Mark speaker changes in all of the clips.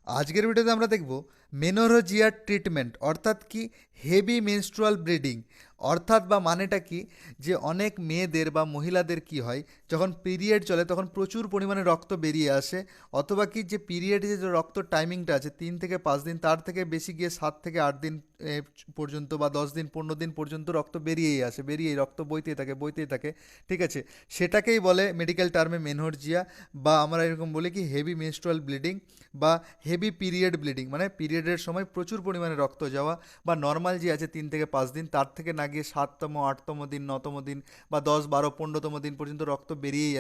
Speaker 1: আজকের ভিডিওতে আমরা দেখব মেনোরজিয়ার ট্রিটমেন্ট অর্থাৎ কি হেভি মেনস্ট্রুয়াল ব্লিডিং অর্থাৎ বা মানেটা কি যে অনেক মেয়েদের বা মহিলাদের কি হয় যখন পিরিয়ড চলে তখন প্রচুর পরিমাণে রক্ত বেরিয়ে আসে অথবা কি যে পিরিয়ডে যে রক্ত টাইমিংটা আছে 3 থেকে 5 দিন তার থেকে বেশি গিয়ে 7 থেকে 8 দিন পর্যন্ত বা 10 দিন 15 দিন পর্যন্ত রক্ত বেরিয়েই আসে বেরিয়েই রক্ত বইতেই থাকে ঠিক আছে। সেটাকেই বলে মেডিকেল টার্মে মেনহর্জিয়া বা আমরা এরকম বলি কি হেভি মেনস্ট্রুয়াল ব্লিডিং বা হেভি পিরিয়ড ব্লিডিং মানে পিরিয়ডের সময় প্রচুর পরিমাণে রক্ত যাওয়া বা নর্মাল যে আছে 3 থেকে 5 দিন তার থেকে না গিয়ে 7তম 8তম দিন 9তম দিন বা 10 12 15তম দিন পর্যন্ত রক্ত বেরিয়েই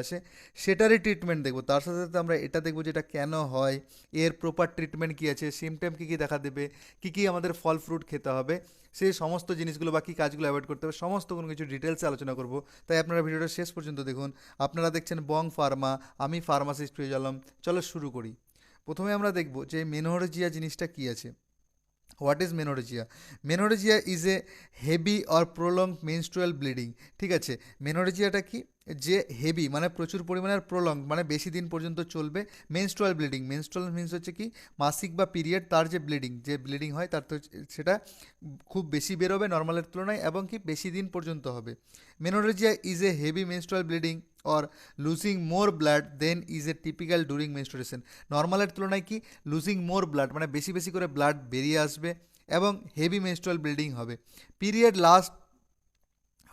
Speaker 1: আসে সেটারই ট্রিটমেন্ট দেখবো। তার সাথে সাথে আমরা এটা দেখবো যে এটা কেন হয়, এর প্রপার ট্রিটমেন্ট কী আছে, সিমটম কী কী দেখা দেবে, কী কী আমাদের ফল ফ্রুট খেতে হবে, সেই সমস্ত জিনিসগুলো বা কী কাজগুলো অ্যাভয়েড করতে হবে সমস্ত কোনো কিছু ডিটেলসে আলোচনা করব। তাই আপনারা ভিডিওটা শেষ পর্যন্ত দেখুন। আপনারা দেখছেন বং ফার্মা, আমি ফার্মাসিস্ট ফিরোজ আলম। চলো শুরু করি। প্রথমে আমরা দেখব যে মেনোরজিয়া জিনিসটা কী আছে। What is menorrhagia? Menorrhagia is a heavy or prolong menstrual bleeding. ঠিক আছে, মেনোরেজিয়াটা কি যে হেভি মানে প্রচুর পরিমাণের, প্রলং মানে বেশি দিন পর্যন্ত চলবে, মেনস্ট্রুয়াল ব্লিডিং, মেনস্ট্রুয়াল মিনস হচ্ছে কি মাসিক বা পিরিয়ড তার যে ব্লিডিং হয় তার তো সেটা খুব বেশি বেরোবে নর্মালের তুলনায় এবং কি বেশি দিন পর্যন্ত হবে। Menorrhagia is a heavy menstrual bleeding or losing more blood than is a typical during menstruation. নর্মালের তুলনায় কি লুজিং মোর ব্লাড মানে বেশি বেশি করে ব্লাড বেরিয়ে আসবে এবং হেভি মেনস্ট্রুয়াল ব্লিডিং হবে। Period last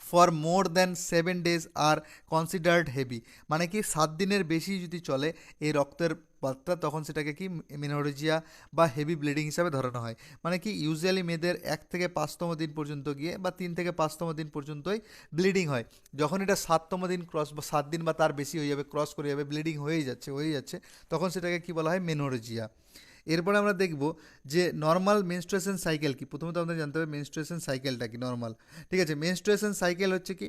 Speaker 1: for more than 7 days R considered heavy মানে কি 7 দিনের বেশি যদি চলে এই রক্তের পাতটা তখন সেটাকে কি মেনোরেজিয়া বা হেভি ব্লিডিং হিসাবে ধরানো হয়। মানে কি ইউজুয়ালি মেয়েদের 1 থেকে 5তম দিন পর্যন্ত গিয়ে বা 3 থেকে 5তম দিন পর্যন্তই ব্লিডিং হয়। যখন এটা 7তম দিন ক্রস বা 7 দিন বা তার বেশি হয়ে যাবে, ক্রস করে যাবে, ব্লিডিং হয়েই যাচ্ছে তখন সেটাকে কি বলা হয় মেনোরেজিয়া। এরপরে আমরা দেখব যে নর্মাল মেনস্ট্রুয়েশন সাইকেল কি। প্রথমত আমাদের জানতে হবে মেনস্ট্রুয়েশন সাইকেলটা কি নর্মাল। ঠিক আছে, মেনস্ট্রুয়েশন সাইকেল হচ্ছে কি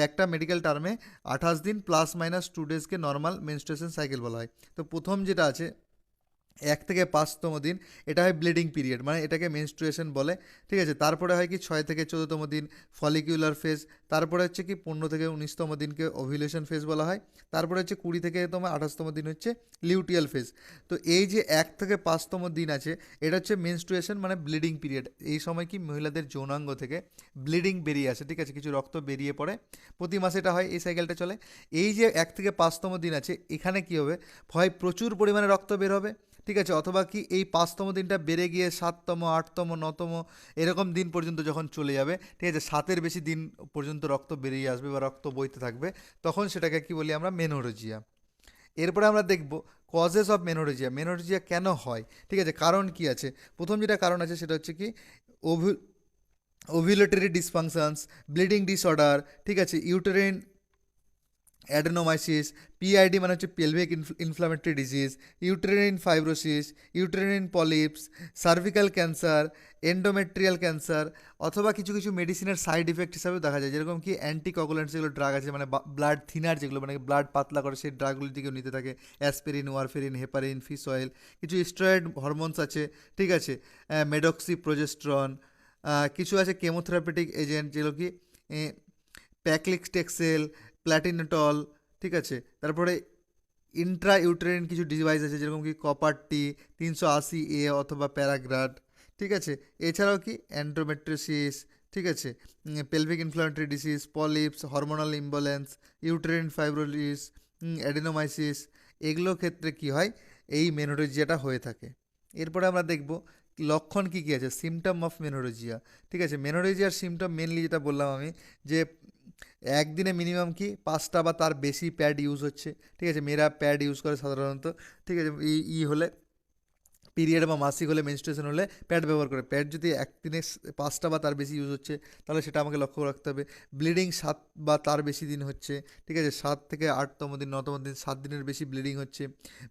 Speaker 1: একটা মেডিকেল টার্মে 28 দিন +- 2 ডেজকে নর্মাল মেনস্ট্রুয়েশন সাইকেল বলা হয়। তো প্রথম যেটা আছে 1 থেকে 5তম দিন এটা হয় ব্লিডিং পিরিয়ড মানে এটাকে মেনস্ট্রুয়েশন বলে। ঠিক আছে, তারপরে হয় কি 6 থেকে 14তম দিন ফলিকিউলার ফেজ, তারপরে হচ্ছে কি 15 থেকে 19তম দিনকে ওভিলেশন ফেজ বলা হয়, তারপরে হচ্ছে 20 থেকে 28তম দিন হচ্ছে লিউটিয়াল ফেজ। তো এই যে 1 থেকে 5তম দিন আছে এটা হচ্ছে মেনস্ট্রুয়েশন মানে ব্লিডিং পিরিয়ড। এই সময় কি মহিলাদের যৌনাঙ্গ থেকে ব্লিডিং বেরিয়ে আসে, ঠিক আছে, কিছু রক্ত বেরিয়ে পড়ে, প্রতি মাসে এটা হয়, এই সাইকেলটা চলে। এই যে 1 থেকে 5তম দিন আছে এখানে কি হবে, হয় প্রচুর পরিমাণে রক্ত বের হবে, ঠিক আছে, অথবা কি এই 5তম দিনটা বেড়ে গিয়ে 7তম 8তম 9তম এরকম দিন পর্যন্ত যখন চলে যাবে, ঠিক আছে, 7-এর বেশি দিন পর্যন্ত রক্ত বেরিয়ে আসবে বা রক্ত বইতে থাকবে, তখন সেটাকে কি বলি আমরা মেনোরেজিয়া। এরপরে আমরা দেখব কজেস অফ মেনোরেজিয়া, মেনোরেজিয়া কেন হয়, ঠিক আছে, কারণ কি আছে। প্রথম যেটা কারণ আছে সেটা হচ্ছে কি ওভিলেটরি ডিসফাংশনস, ব্লিডিং ডিসঅর্ডার, ঠিক আছে, ইউটেরিন অ্যাডেনোমাইসিস, পিআইডি মানে হচ্ছে pelvic inflammatory disease, uterine fibrosis, uterine polyps, cervical cancer, endometrial cancer, অথবা কিছু কিছু মেডিসিনের সাইড ইফেক্ট হিসাবেও দেখা যায়, যেরকম কি অ্যান্টিকগুলেন্টস যেগুলো ড্রাগ আছে মানে ব্লাড থিনার যেগুলো মানে ব্লাড পাতলা করে সেই ড্রাগগুলি দিকেও নিতে থাকে, অ্যাসপিরিন, ওয়ারফেরিন, হেপারিন, ফিস অয়েল, কিছু স্টেরয়েড হরমোনস আছে, ঠিক আছে, মেডক্সি প্রোজেস্ট্রন, কিছু আছে কেমোথেরাপিটিক এজেন্ট যেগুলো কি প্যাকলিক্সটেক্সেল, প্ল্যাটিনেটল, ঠিক আছে, তারপরে ইন্ট্রা ইউটেরিন কিছু ডিভাইস আছে যেরকম কি কপার-টি 380A অথবা প্যারাগ্রাড, ঠিক আছে, এছাড়াও কি অ্যান্ড্রোমেট্রিওসিস, ঠিক আছে, pelvic inflammatory disease, polyps, hormonal imbalance, uterine fibroids, adenomyosis, এগুলোর ক্ষেত্রে কি হয় এই মেনোরেজিয়াটা হয়ে থাকে। এরপরে আমরা দেখব লক্ষণ কী কী আছে, সিমটম অফ মেনোরেজিয়া। ঠিক আছে, মেনোরেজিয়ার সিমটম মেনলি যেটা বললাম আমি যে একদিনে মিনিমাম কি 5টা বা তার বেশি প্যাড ইউজ হচ্ছে, ঠিক আছে, মেয়েরা প্যাড ইউজ করে সাধারণত, ঠিক আছে, হলে পিরিয়ড বা মাসিক হলে মেনস্ট্রুয়েশন হলে প্যাড ব্যবহার করে, প্যাড যদি একদিনে 5টা বা তার বেশি ইউজ হচ্ছে তাহলে সেটা আমাকে লক্ষ্য রাখতে হবে। ব্লিডিং 7 বা তার বেশি দিন হচ্ছে, ঠিক আছে, 7 থেকে 8তম দিন 9তম দিন 7 দিনের বেশি ব্লিডিং হচ্ছে,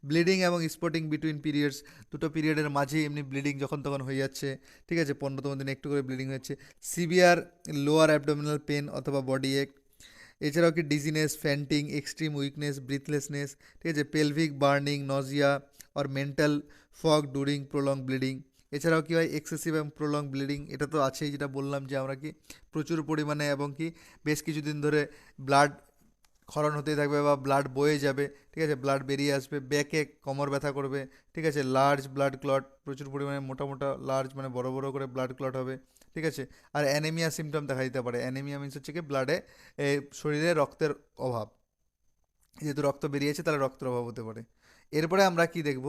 Speaker 1: ব্লিডিং এবং স্পটিং বিটুইন পিরিয়ডস, দুটো পিরিয়ডের মাঝে এমনি ব্লিডিং যখন তখন হয়ে যাচ্ছে, ঠিক আছে, 15তম দিনে একটু করে ব্লিডিং হচ্ছে, সিভিয়ার লোয়ার অ্যাবডোমিনাল পেন অথবা বডি এক, এছাড়াও কি ডিজিনেস, ফ্যান্টিং, এক্সট্রিম উইকনেস, ব্রিথলেসনেস, ঠিক আছে, pelvic burning, Nazia or mental fog during prolong bleeding. এছাড়াও কী হয় এক্সেসিভ এবং প্রলং ব্লিডিং, এটা তো আছেই, যেটা বললাম যে আমরা কি প্রচুর পরিমাণে এবং কি বেশ কিছুদিন ধরে ব্লাড ক্ষরণ হতেই থাকবে বা ব্লাড বয়ে যাবে, ঠিক আছে, ব্লাড বেরিয়ে আসবে, ব্যাকে কোমর ব্যথা করবে, ঠিক আছে, লার্জ ব্লাড ক্লট, প্রচুর পরিমাণে মোটা মোটা লার্জ মানে বড় বড় করে ব্লাড ক্লট হবে, ঠিক আছে। আর অ্যানেমিয়া সিমটম দেখা দিতে পারে। অ্যানেমিয়া মিনস হচ্ছে কি ব্লাডে, শরীরে রক্তের অভাব, যেহেতু রক্ত বেরিয়েছে তাহলে রক্তের অভাব হতে পারে। এরপরে আমরা কি দেখব,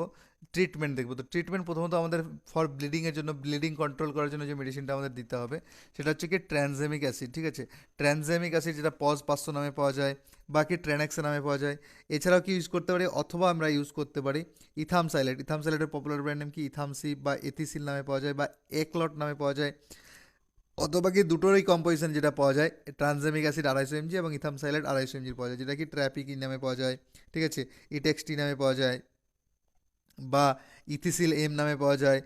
Speaker 1: ট্রিটমেন্ট দেখব। তো ট্রিটমেন্ট প্রথমত আমাদের ফর ব্লিডিংয়ের জন্য, ব্লিডিং কন্ট্রোল করার জন্য যে মেডিসিনটা আমাদের দিতে হবে সেটা হচ্ছে কি ট্রানজামিক অ্যাসিড, ঠিক আছে। ট্রানজামিক অ্যাসিড যেটা পজ 500 নামে পাওয়া যায়, বাকি ট্রেনেক্সা নামে পাওয়া যায়। এছাড়াও কি ইউজ করতে পারি, অথবা আমরা ইউজ করতে পারি ইথামসাইলেট। ইথামসাইলেটের পপুলার ব্র্যান্ড নেম কি ইথামসি বা এথিসিল নামে পাওয়া যায়, বা একলট নামে পাওয়া যায়। অথবা কি দুটোরই কম্পোজিশন যেটা পাওয়া যায়, ট্রানজামিক অ্যাসিড 250 mg এবং ইথামসাইলেট 250 mg পাওয়া যায়, যেটা কি ট্র্যাপিকি নামে পাওয়া যায়, ঠিক আছে, ইটেক্সটি নামে পাওয়া যায়, বা ইথিসিল এম নামে পাওয়া যায়,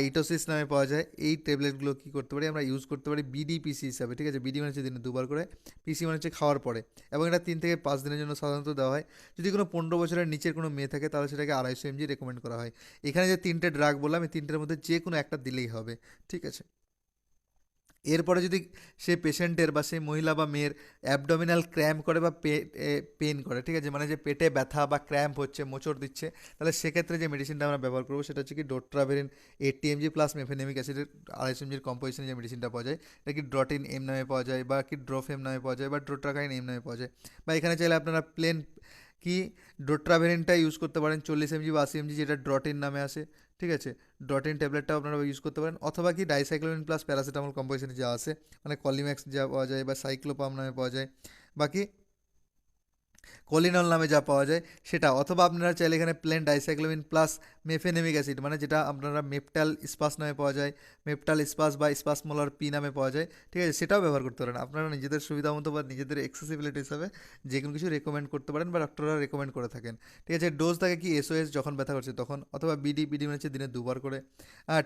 Speaker 1: ইটোসিস নামে পাওয়া যায়। এই ট্যাবলেটগুলো কী করতে পারি, আমরা ইউজ করতে পারি বিডিপিসি হিসাবে, ঠিক আছে। বিডি মানে হচ্ছে দিনে 2বার করে, পিসি মানে হচ্ছে খাওয়ার পরে, এবং এটা 3 থেকে 5 দিনের জন্য সাধারণত দেওয়া হয়। যদি কোনো 15 বছরের নিচের কোনো মেয়ে থাকে তাহলে সেটাকে 250 mg রেকমেন্ড করা হয়। এখানে যে 3টে ড্রাগ বললাম, এই 3টের মধ্যে যে কোনো একটা দিলেই হবে, ঠিক আছে। এরপরে যদি সে পেশেন্টের বা সেই মহিলা বা মেয়ের অ্যাবডোমিনাল ক্র্যাম্প করে বা পেন করে, ঠিক আছে, মানে যে পেটে ব্যথা বা ক্র্যাম্প হচ্ছে, মোচড় দিচ্ছে, তাহলে সেক্ষেত্রে যে মেডিসিনটা আমরা ব্যবহার করবো সেটা হচ্ছে কি ডোট্রাভেরিন 80 mg প্লাস মেফেনেমিক অ্যাসিডের 250 mg কম্পোজিশনে যে মেডিসিনটা পাওয়া যায়, এটা কি ড্রটিন এম নামে পাওয়া যায়, বা কি ড্রোফেম নামে পাওয়া যায়, বা ড্রোট্রাকাইন এম নামে পাওয়া যায়। বা এখানে চাইলে আপনারা প্লেন কি ডোট্রাভেরিনটা ইউজ করতে পারেন 40 mg বা 80 mg, যেটা ড্রটিন নামে আসে, ঠিক আছে। ডটেন ট্যাবলেটটাও আপনারা ইউজ করতে পারেন, অথবা কি ডাইসাইক্লোমিন প্লাস প্যারাসিটামল কম্পোজিশনে যা আছে, মানে কলিম্যাক্স যা পাওয়া যায়, বা সাইক্লোপাম নামে পাওয়া যায়, বাকি কোলিনল নামে যা পাওয়া যায় সেটা। অথবা আপনারা চাইলে এখানে প্লেন ডাইসাইক্লোমিন প্লাস মেফেনেমিক অ্যাসিড, মানে যেটা আপনারা মেপটাল স্পাস নামে পাওয়া যায়, মেপটাল স্পাস বা স্পাসমোলার পি নামে পাওয়া যায়, ঠিক আছে, সেটাও ব্যবহার করতে পারেন। আপনারা নিজেদের সুবিধা মতো বা নিজেদের অ্যাক্সেসিবিলিটি হিসাবে যে কোনো কিছু রেকমেন্ড করতে পারেন, বা ডক্টররা রেকমেন্ড করে থাকেন, ঠিক আছে। ডোজ থাকে কি এসওএস যখন ব্যথা করছে তখন, অথবা বিডি, বিডি মানে হচ্ছে দিনে 2বার করে,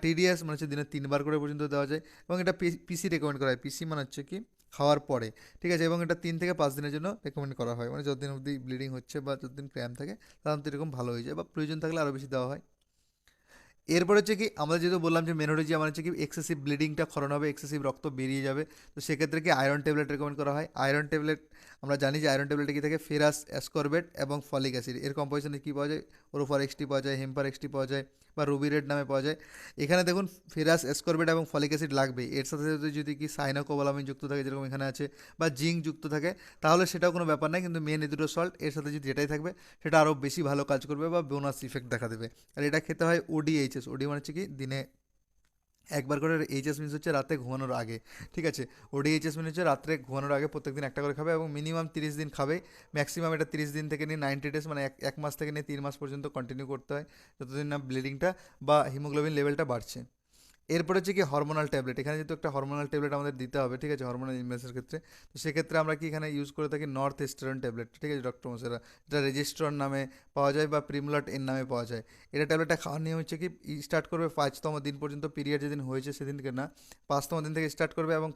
Speaker 1: টিডিএস মানে হচ্ছে দিনে 3বার করে পর্যন্ত দেওয়া যায়, এবং এটা পিসি রেকমেন্ড করা হয়। পিসি মানে হচ্ছে কি খাওয়ার পরে, ঠিক আছে, এবং এটা 3 থেকে 5 দিনের জন্য রেকমেন্ড করা হয়, মানে যতদিন অবধি ব্লিডিং হচ্ছে বা যতদিন ক্র্যাম্প থাকে সাধারণত এরকম ভালো হয়ে যায়, বা প্রয়োজন থাকলে আরও বেশি দেওয়া হয়। এরপর হচ্ছে কি আমরা যেহেতু বললাম যে মেনোরেজি আমার হচ্ছে কি এক্সেসিভ ব্লিডিংটা ক্ষরণ হবে, এক্সেসিভ রক্ত বেরিয়ে যাবে, তো সেক্ষেত্রে কি আয়রন ট্যাবলেট রেকমেন্ড করা হয়। আয়রন ট্যাবলেট আমরা জানি যে আয়রন ট্যাবলেটে কি থাকে ফেরাস অ্যাসকর্বেট এবং ফলিক অ্যাসিড, এর কম্পোজিশনে কী পাওয়া যায়, ওরোফার এক্সটি পাওয়া যায়, হেম্পার এক্সটি পাওয়া যায়, বা রুবিরেড নামে পাওয়া যায়। এখানে দেখুন ফেরাস অ্যাসকর্বেট এবং ফলিক অ্যাসিড লাগবে, এর সাথে সাথে যদি কি সাইনোকোবালামিন যুক্ত থাকে যেরকম এখানে আছে, বা জিঙ্ক যুক্ত থাকে, তাহলে সেটাও কোনো ব্যাপার নাই, কিন্তু মেন এই দুটো সল্ট এর সাথে যদি যেটাই থাকবে সেটা আরও বেশি ভালো কাজ করবে বা বোনাস ইফেক্ট দেখা দেবে। আর এটা খেতে হয় ওডিএইচএস। ওডি মানে হচ্ছে কি দিনে একবার করে, এইচএস মিনস হচ্ছে রাতে ঘুমানোর আগে, ঠিক আছে। ওডিএইচএস মিনস হচ্ছে রাত্রে ঘুমানোর আগে প্রত্যেকদিন একটা করে খাবে, এবং মিনিমাম 30 দিন খাবে। ম্যাক্সিমাম এটা 30 দিন থেকে নিয়ে 90 ডেজ, মানে এক মাস থেকে নিয়ে 3 মাস পর্যন্ত কন্টিনিউ করতে হয়, যতদিন না ব্লিডিংটা বা হিমোগ্লোবিন লেভেলটা বাড়ছে। এরপরে হচ্ছে কি হরমোনাল ট্যাবলেট। এখানে যেহেতু একটা হরমোনাল ট্যাবলেট আমাদের দিতে হবে, ঠিক আছে, হরমোনাল ইমব্যালেন্সের ক্ষেত্রে, তো সেক্ষেত্রে আমরা কি এখানে ইউজ করে থাকি নর্থ ইস্টার্ন ট্যাবলেট, ঠিক আছে, ডক্টর মশাইরা, যেটা রেজিস্ট্রন নামে পাওয়া যায় বা প্রিমলট এন নামে পাওয়া যায়। এটা ট্যাবলেটটা খাওয়ার নিয়ম হচ্ছে কি স্টার্ট করবে 5তম দিন পর্যন্ত, পিরিয়ড যেদিন হয়েছে সেদিন থেকে না, 5তম দিন থেকে স্টার্ট করবে, এবং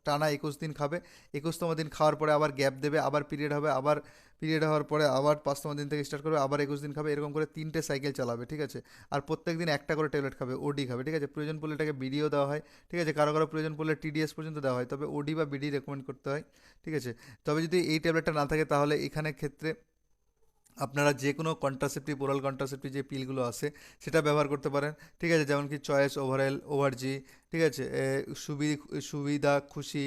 Speaker 1: টানা 21 দিন খাবে। 21তম দিন খাওয়ার পরে আবার গ্যাপ দেবে, আবার পিরিয়ড হবে, আবার পিরিয়ড হওয়ার পরে আবার 5তম দিন থেকে স্টার্ট করবে, আবার 21 দিন খাবে, এরকম করে 3টে সাইকেল চালাবে, ঠিক আছে। আর প্রত্যেক দিন একটা করে ট্যাবলেট খাবে, ওডি খাবে, ঠিক আছে। প্রয়োজন পড়লে এটাকে বিডিও দেওয়া হয়, ঠিক আছে, কারো কারো প্রয়োজন পড়লে টিডিএস পর্যন্ত দেওয়া হয়, তবে ওডি বা বিডি রেকমেন্ড করতে হয়, ঠিক আছে। তবে যদি এই ট্যাবলেটটা না থাকে তাহলে এখানে ক্ষেত্রে আপনারা যে কোনো কন্ট্রাসেপ্টিভ, ওরাল কন্ট্রাসেপ্টিভ যে পিলগুলো আছে সেটা ব্যবহার করতে পারেন, ঠিক আছে, যেমন কি চয়েস, ওভারএল, ওভারজি, ঠিক আছে, সুবিধা, খুশি,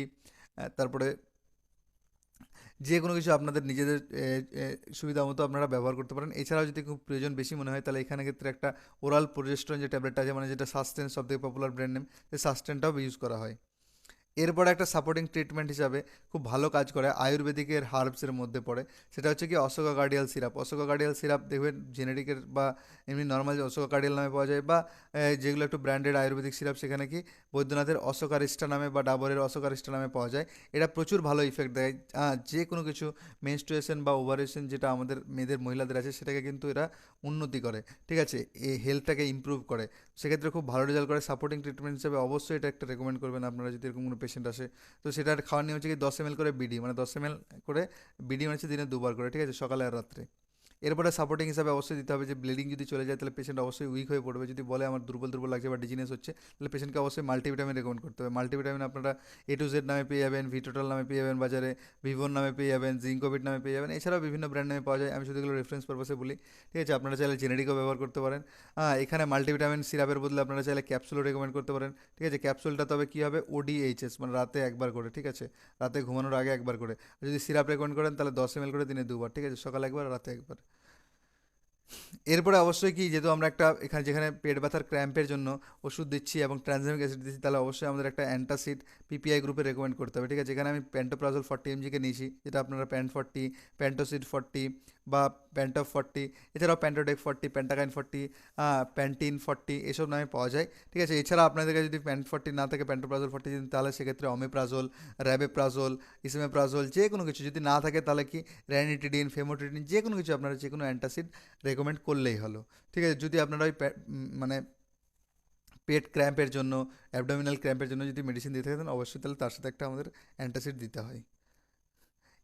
Speaker 1: তারপরে যে কোনো কিছু আপনাদের নিজেদের সুবিধা মতো আপনারা ব্যবহার করতে পারেন। এছাড়াও যদি খুব প্রয়োজন বেশি মনে হয় তাহলে এখানে ক্ষেত্রে একটা ওরাল প্রোজেস্টেরন যে ট্যাবলেটটা আছে, মানে যেটা সাস্টেন সবথেকে পপুলার ব্র্যান্ড নেম, সেই সাস্টেনটাও ইউজ করা হয়। এরপরে একটা সাপোর্টিং ট্রিটমেন্ট হিসাবে খুব ভালো কাজ করে আয়ুর্বেদিকের হার্বসের মধ্যে পড়ে, সেটা হচ্ছে কি Ashoka cardial syrup. Ashoka cardial syrup দেখবেন জেনেরিকের বা এমনি নর্মাল অশোকা কার্ডিয়াল নামে পাওয়া যায়, বা যেগুলো একটু ব্র্যান্ডেড আয়ুর্বেদিক সিরাপ সেখানে কি বৈদ্যনাথের অশোকারিষ্টা নামে বা ডাবরের অশোকারিষ্টা নামে পাওয়া যায়। এটা প্রচুর ভালো ইফেক্ট দেয়, যে কোনো কিছু মেনস্ট্রুয়েশন বা ওভারেশন যেটা আমাদের মেয়েদের মহিলাদের আছে সেটাকে কিন্তু এরা উন্নতি করে, ঠিক আছে, এই হেলথটাকে ইমপ্রুভ করে, সেক্ষেত্রে খুব ভালো রেজাল্ট করে। সাপোর্টিং ট্রিটমেন্ট হিসেবে অবশ্যই এটা একটা রেকমেন্ড করবেন আপনারা যদি এরকম কোনো পেশেন্ট আসে। তো সেটার খাওয়ার নিয়ম হচ্ছে কি 10 ml করে বিডি, মানে 10 ml করে বিডি মানে হচ্ছে দিনে 2বার করে, ঠিক আছে, সকালে আর রাত্রে। এরপরে সাপোর্টিং হিসাবে অবশ্যই দিতে হবে যে ব্লিডিং যদি চলে যায় তাহলে পেশেন্ট অবশ্যই উইক হয়ে পড়বে, যদি বলে আমার দুর্বল দুর্বল লাগছে বা ডিজিনেস হচ্ছে তাহলে পেশেন্টকে অবশ্যই মাল্টিভিটামিন রেকমেন্ড করতে হবে। মাল্টিভিটামিন আপনারা A to Z নামে পেয়ে যাবেন, ভিটোটাল নামে পেয়ে যাবেন বাজারে, ভিভোর নামে পেয়ে যাবেন, জিঙ্কোভিট নামে পেয়ে যাবেন, এছাড়াও বিভিন্ন ব্র্যান্ড নামে পাওয়া যায়, আমি শুধু এগুলো রেফারেন্স পারপাসে বলি। ঠিক আছে, আপনারা চাইলে জেনেরিকও ব্যবহার করতে পারেন। এখানে মাল্টিভিটামিন সিরাপের বদলে আপনারা চাইলে ক্যাপসুলও রেকমেন্ড করতে পারেন। ঠিক আছে, ক্যাপসুলটা তবে কী হবে, ODHS মানে রাতে একবার করে, ঠিক আছে, রাতে ঘুমানোর আগে একবার করে। আর যদি সিরাপ রেকমেন্ড করেন তাহলে 10 ml করে দিনে 2বার, ঠিক আছে, সকালে একবার রাতে একবার। এরপরে অবশ্যই কি, যেহেতু আমরা একটা এখানে যেখানে পেট ব্যথার ক্র্যাম্পের জন্য ওষুধ দিচ্ছি এবং ট্রানজামিক অ্যাসিড দিচ্ছি, তাহলে অবশ্যই আমাদের একটা অ্যান্টাসিড PPI গ্রুপে রেকমেন্ড করতে হবে। ঠিক আছে, এখানে আমি প্যান্টোপ্রাজল 40 mg নিয়েছি, যেটা আপনারা প্যান্ট 40, প্যান্টোসিড 40 বা প্যান্টপ 40, এছাড়াও প্যান্টোডেক 40, প্যান্টাকাইন 40, প্যান্টিন 40 এসব নামে পাওয়া যায়। ঠিক আছে, এছাড়া আপনাদের কাছে যদি প্যান্ট 40 না থাকে, প্যান্টোপ্রাজল 40 দিন, তাহলে সেক্ষেত্রে অমেপ্রাজল, র্যাবেপ্রাজল, ইসেমেপ্রাজল যে কোনো কিছু যদি না থাকে তাহলে কি র্যানিটিডিন, ফেমোটিডিন যে কোনো কিছু আপনারা যে কোনো অ্যান্টাসিড রেকমেন্ড করলেই হলো। ঠিক আছে, যদি আপনারা ওই মানে পেট ক্র্যাম্পের জন্য, অ্যাবডোমিনাল ক্র্যাম্পের জন্য যদি মেডিসিন দিতে থাকেন অবশ্যই তাহলে তার সাথে একটা আমাদের অ্যান্টাসিড দিতে হয়।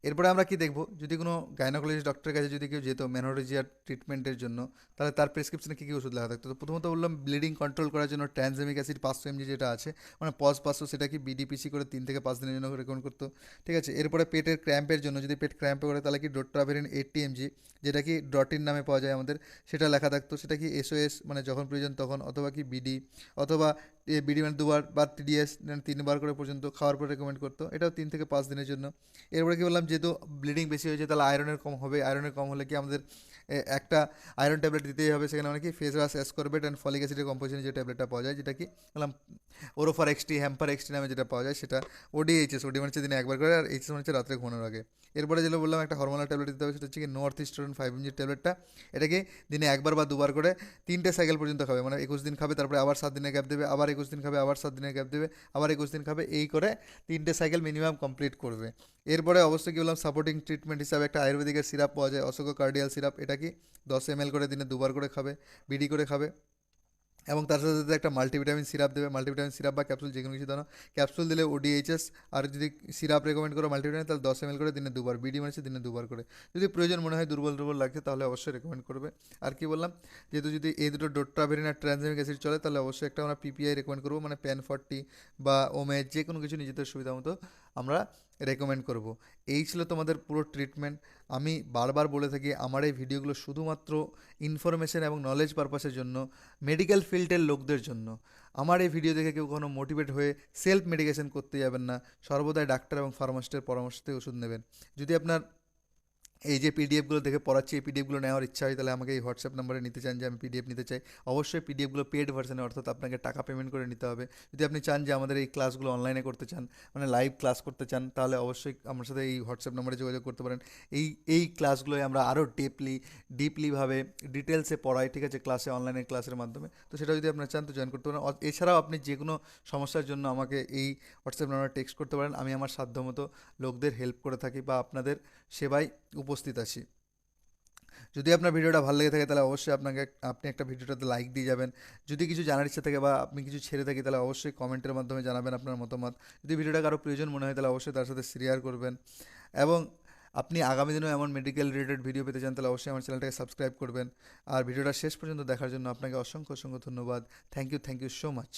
Speaker 1: এরপরে আমরা কি দেখব, যদি কোনো গাইনোকোলজিস্ট ডক্টরের কাছে যদি কেউ যেত মেনোরেজিয়ার ট্রিটমেন্টের জন্য, তাহলে তার প্রেসক্রিপশনে কী কী ওষুধ লেখা থাকতো। তো প্রথমত বললাম ব্লিডিং কন্ট্রোল করার জন্য ট্রানজামিক অ্যাসিড 500 mg যেটা আছে, মানে পজ 500, সেটা কি BDPC করে 3 থেকে 5 দিনের জন্য রেকমেন্ড করতো। ঠিক আছে, এরপরে পেটের ক্র্যাম্পের জন্য যদি পেট ক্র্যাম্পে করে তাহলে কি ডোট্রাভেরিন 80 mg, যেটা কি ডটিন নামে পাওয়া যায় আমাদের, সেটা লেখা থাকতো। সেটা কি SOS মানে যখন প্রয়োজন তখন, অথবা কি BD, অথবা BD মানে 2বার বা TDS 3বার করে পর্যন্ত খাওয়ার পর রেকমেন্ড করতো, এটাও 3 থেকে 5 দিনের জন্য। এরপরে কি বললাম, যেহেতু ব্লিডিং বেশি হয়েছে তাহলে আয়রনের কম হবে, আয়রনের কম হলে কি আমাদের একটা আয়রন ট্যাবলেট দিতেই হবে। সেখানে মানে কি ফেসওয়াশ, অ্যাসকর্বেট অ্যান্ড ফলিক অ্যাসিডের কম্পোজিশনে যে ট্যাবলেটটা পাওয়া যায়, যেটা কি বললাম ওরোফার XT, হ্যাম্পার XT নামে যেটা পাওয়া যায়, সেটা ODHS, ওডি মানে হচ্ছে দিনে একবার করে, আর HS মানে হচ্ছে রাত্রে ঘুমানোর আগে। এরপরে যেটা বললাম একটা হরমোনাল ট্যাবলেট দিতে হবে, সেটা হচ্ছে কি নর্থ ইস্টার্ন 5 mg ট্যাবলেটটা। এটাকে দিনে একবার বা 2বার করে 3টে সাইকেল পর্যন্ত খাবে, মানে 21 দিন খাবে, তারপরে আবার 7 দিনের গ্যাপ দেবে, আবার 21 দিন খাবে, আবার 7 দিনের গ্যাপ দেবে, আবার 21 দিন খাবে, এই করে 3টে সাইকেল মিনিমাম কমপ্লিট করবে। এরপরে অবশ্যই কি বললাম সাপোর্টিং ট্রিটমেন্ট হিসাবে একটা আয়ুর্বেদিকের সিরাপ পাওয়া যায়, অশোক কার্ডিয়াল সিরাপ, এটা কি 10 ml করে দিনে 2বার করে খাবে, BD করে খাবে। এবং তার সাথে সাথে একটা মাল্টিভিটামিন সিরাপ দেবে, মাল্টিভিটামিন সিরাপ বা ক্যাপসুল যে কোনো কিছু দাও। ক্যাপসুল দিলে ODHS, আর যদি সিরাপ রেকমেন্ড করো মাল্টিভিটামিন, তাহলে 10 ml করে দিনে 2বার, BD মানে হচ্ছে দিনে 2বার করে। যদি প্রয়োজন মনে হয় দুর্বল দুর্বল লাগছে তাহলে অবশ্যই রেকমেন্ড করবে। আর কি বললাম, যেহেতু যদি এই দুটো ডোট্রাভেরিন আর ট্রানজামিক অ্যাসিড চলে তাহলে অবশ্যই একটা আমরা PPI রেকমেন্ড করবো, মানে প্যান 40 বা ওমেজ যে কোনো কিছু নিজেদের সুবিধা মতো আমরা রেকমেন্ড করব। এই ছিল তোমাদের পুরো ট্রিটমেন্ট। আমি বারবার বলে থাকি আমার এই ভিডিওগুলো শুধুমাত্র ইনফরমেশন এবং নলেজ পারপাসের জন্য, মেডিকেল ফিল্ডের লোকদের জন্য। আমার এই ভিডিও দেখে কেউ কোনো মোটিভেট হয়ে সেলফ মেডিকেশন করতে যাবেন না, সর্বদাই ডাক্তার এবং ফার্মাসিস্টের পরামর্শতে ওষুধ নেবেন। যদি আপনার এই যে পিডিএফগুলো দেখে পড়াচ্ছি এই পিডিএফগুলো নেওয়ার ইচ্ছা হয় তাহলে আমাকে এই হোয়াটসঅ্যাপ নাম্বারে নিতে চান যে আমি পিডিএফ নিতে চাই, অবশ্যই পিডিএফগুলো পেড ভার্সনে, অর্থাৎ আপনাকে টাকা পেমেন্ট করে নিতে হবে। যদি আপনি চান যে আমাদের এই ক্লাসগুলো অনলাইনে করতে চান, মানে লাইভ ক্লাস করতে চান, তাহলে অবশ্যই আমার সাথে এই হোয়াটসঅ্যাপ নাম্বারে যোগাযোগ করতে পারেন। এই ক্লাসগুলোয় আমরা আরও ডিপলিভাবে ডিটেলসে পড়াই, ঠিক আছে, ক্লাসে, অনলাইনে ক্লাসের মাধ্যমে। তো সেটা যদি আপনার চান তো জয়েন করতে পারেন। এছাড়াও আপনি যে কোনো সমস্যার জন্য আমাকে এই হোয়াটসঅ্যাপ নাম্বারে টেক্সট করতে পারেন, আমি আমার সাধ্যমতো লোকদের হেল্প করে থাকি বা আপনাদের সেবায় উপস্থিত আছি। যদি আপনার ভিডিওটা ভালো লেগে থাকে তাহলে অবশ্যই আপনি একটা ভিডিওটাতে লাইক দিয়ে যাবেন। যদি কিছু জানার ইচ্ছা থাকে বা আপনি কিছু ছেড়ে থাকি তাহলে অবশ্যই কমেন্টের মাধ্যমে জানাবেন আপনার মতামত। যদি ভিডিওটা কারো প্রয়োজন মনে হয় তাহলে অবশ্যই তার সাথে শেয়ার করবেন। এবং আপনি আগামী দিনেও এমন মেডিকেল রিলেটেড ভিডিও পেতে চান তাহলে অবশ্যই আমার চ্যানেলটাকে সাবস্ক্রাইব করবেন। আর ভিডিওটা শেষ পর্যন্ত দেখার জন্য আপনাকে অসংখ্য অসংখ্য ধন্যবাদ। Thank you so much.